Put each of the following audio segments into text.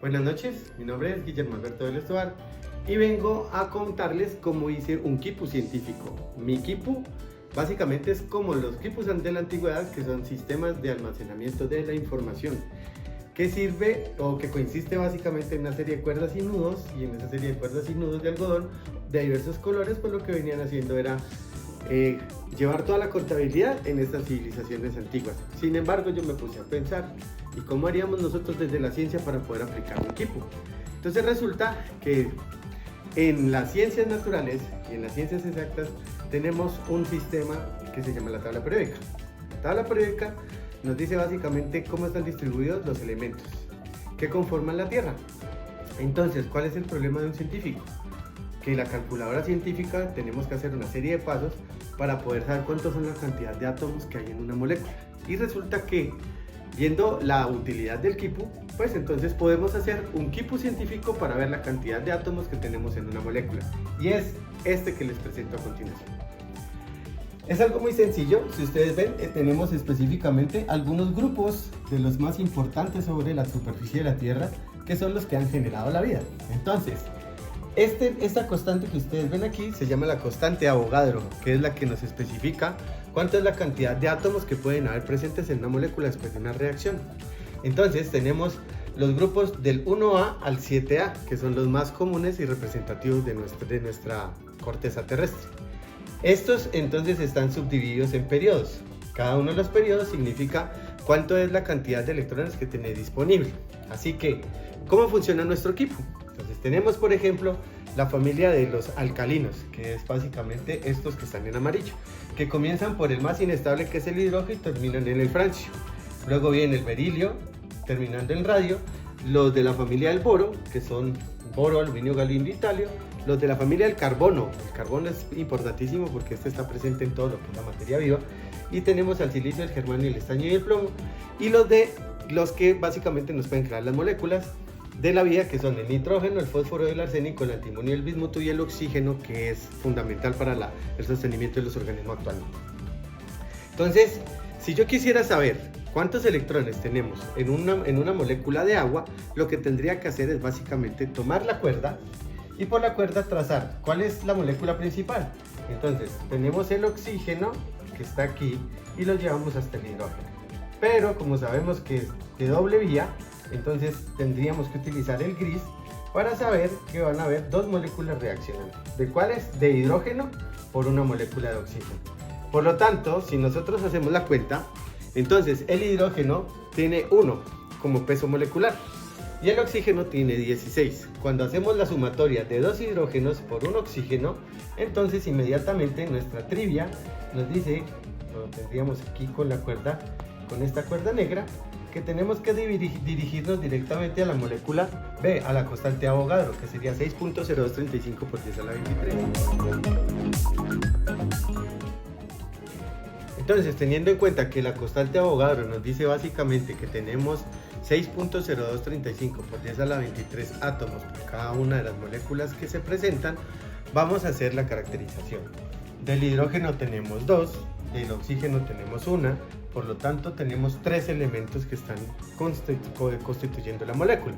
Buenas noches, mi nombre es Guillermo Alberto del Estobar y vengo a contarles cómo hice un quipu científico. Mi quipu básicamente es como los quipus de la antigüedad, que son sistemas de almacenamiento de la información, que sirve o que consiste básicamente en una serie de cuerdas y nudos, y en esa serie de cuerdas y nudos de algodón de diversos colores, pues lo que venían haciendo era llevar toda la contabilidad en estas civilizaciones antiguas. Sin embargo, yo me puse a pensar, ¿y cómo haríamos nosotros desde la ciencia para poder aplicar un quipu? Entonces resulta que en las ciencias naturales y en las ciencias exactas tenemos un sistema que se llama la tabla periódica. La tabla periódica nos dice básicamente cómo están distribuidos los elementos que conforman la Tierra. Entonces, ¿cuál es el problema de un científico? Que la calculadora científica tenemos que hacer una serie de pasos para poder saber cuántos son la cantidad de átomos que hay en una molécula. Y resulta que, viendo la utilidad del quipu, pues entonces podemos hacer un quipu científico para ver la cantidad de átomos que tenemos en una molécula. Y es este que les presento a continuación. Es algo muy sencillo. Si ustedes ven, tenemos específicamente algunos grupos de los más importantes sobre la superficie de la Tierra, que son los que han generado la vida. Entonces, esta constante que ustedes ven aquí se llama la constante de Avogadro, que es la que nos especifica cuánto es la cantidad de átomos que pueden haber presentes en una molécula después de una reacción. Entonces tenemos los grupos del 1A al 7A, que son los más comunes y representativos de nuestra corteza terrestre. Estos entonces están subdivididos en periodos. Cada uno de los periodos significa cuánto es la cantidad de electrones que tiene disponible. Así que, ¿cómo funciona nuestro quipu? Entonces tenemos, por ejemplo, la familia de los alcalinos, que es básicamente estos que están en amarillo, que comienzan por el más inestable, que es el hidrógeno, y terminan en el francio. Luego viene el berilio, terminando en radio. Los de la familia del boro, que son boro, aluminio, galio, italio. Los de la familia del carbono. El carbono es importantísimo porque este está presente en todo lo que es la materia viva. Y tenemos al silicio, el germanio, el estaño y el plomo. Y los que básicamente nos pueden crear las moléculas de la vida, que son el nitrógeno, el fósforo, el arsénico, el antimonio, el bismuto y el oxígeno, que es fundamental para el sostenimiento de los organismos actualmente. Entonces, si yo quisiera saber cuántos electrones tenemos en una molécula de agua, lo que tendría que hacer es básicamente tomar la cuerda y por la cuerda trazar cuál es la molécula principal. Entonces, tenemos el oxígeno que está aquí y lo llevamos hasta el hidrógeno. Pero como sabemos que es de doble vía, entonces tendríamos que utilizar el gris para saber que van a haber dos moléculas reaccionando. ¿De cuáles? De hidrógeno por una molécula de oxígeno. Por lo tanto, si nosotros hacemos la cuenta, entonces el hidrógeno tiene 1 como peso molecular y el oxígeno tiene 16. Cuando hacemos la sumatoria de dos hidrógenos por un oxígeno, entonces inmediatamente nuestra trivia nos dice, lo tendríamos aquí con la cuerda, con esta cuerda negra, que tenemos que dirigirnos directamente a la molécula B, a la constante de Avogadro, que sería 6.0235 por 10 a la 23. Entonces, teniendo en cuenta que la constante de Avogadro nos dice básicamente que tenemos 6.0235 por 10 a la 23 átomos por cada una de las moléculas que se presentan, vamos a hacer la caracterización. Del hidrógeno tenemos 2, del oxígeno tenemos 1, por lo tanto tenemos 3 elementos que están constituyendo la molécula.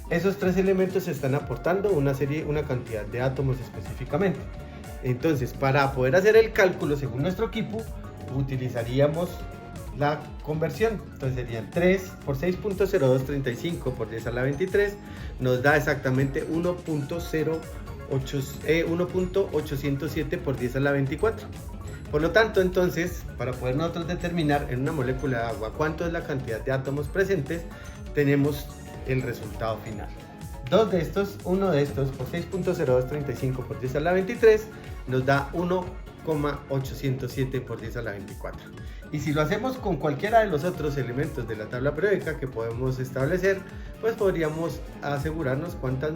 Esos 3 elementos están aportando una cantidad de átomos específicamente. Entonces, para poder hacer el cálculo según nuestro quipu, utilizaríamos la conversión. Entonces serían 3 por 6.0235 por 10 a la 23, nos da exactamente 1.807 por 10 a la 24. Por lo tanto, entonces, para poder nosotros determinar en una molécula de agua cuánto es la cantidad de átomos presentes, tenemos el resultado final. Uno de estos por 6.0235 por 10 a la 23 nos da 1.807 por 10 a la 24. Y si lo hacemos con cualquiera de los otros elementos de la tabla periódica que podemos establecer, pues podríamos asegurarnos cuántos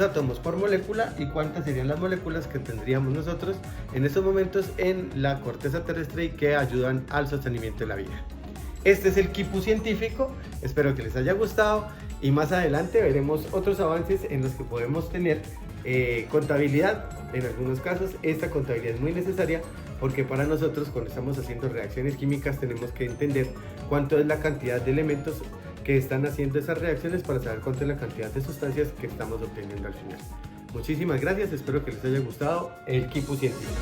átomos por molécula y cuántas serían las moléculas que tendríamos nosotros en estos momentos en la corteza terrestre y que ayudan al sostenimiento de la vida. Este es el quipu científico, espero que les haya gustado y más adelante veremos otros avances en los que podemos tener contabilidad. En algunos casos esta contabilidad es muy necesaria porque para nosotros cuando estamos haciendo reacciones químicas tenemos que entender cuánto es la cantidad de elementos que están haciendo esas reacciones para saber cuánto es la cantidad de sustancias que estamos obteniendo al final. Muchísimas gracias, espero que les haya gustado el Quipu Científico.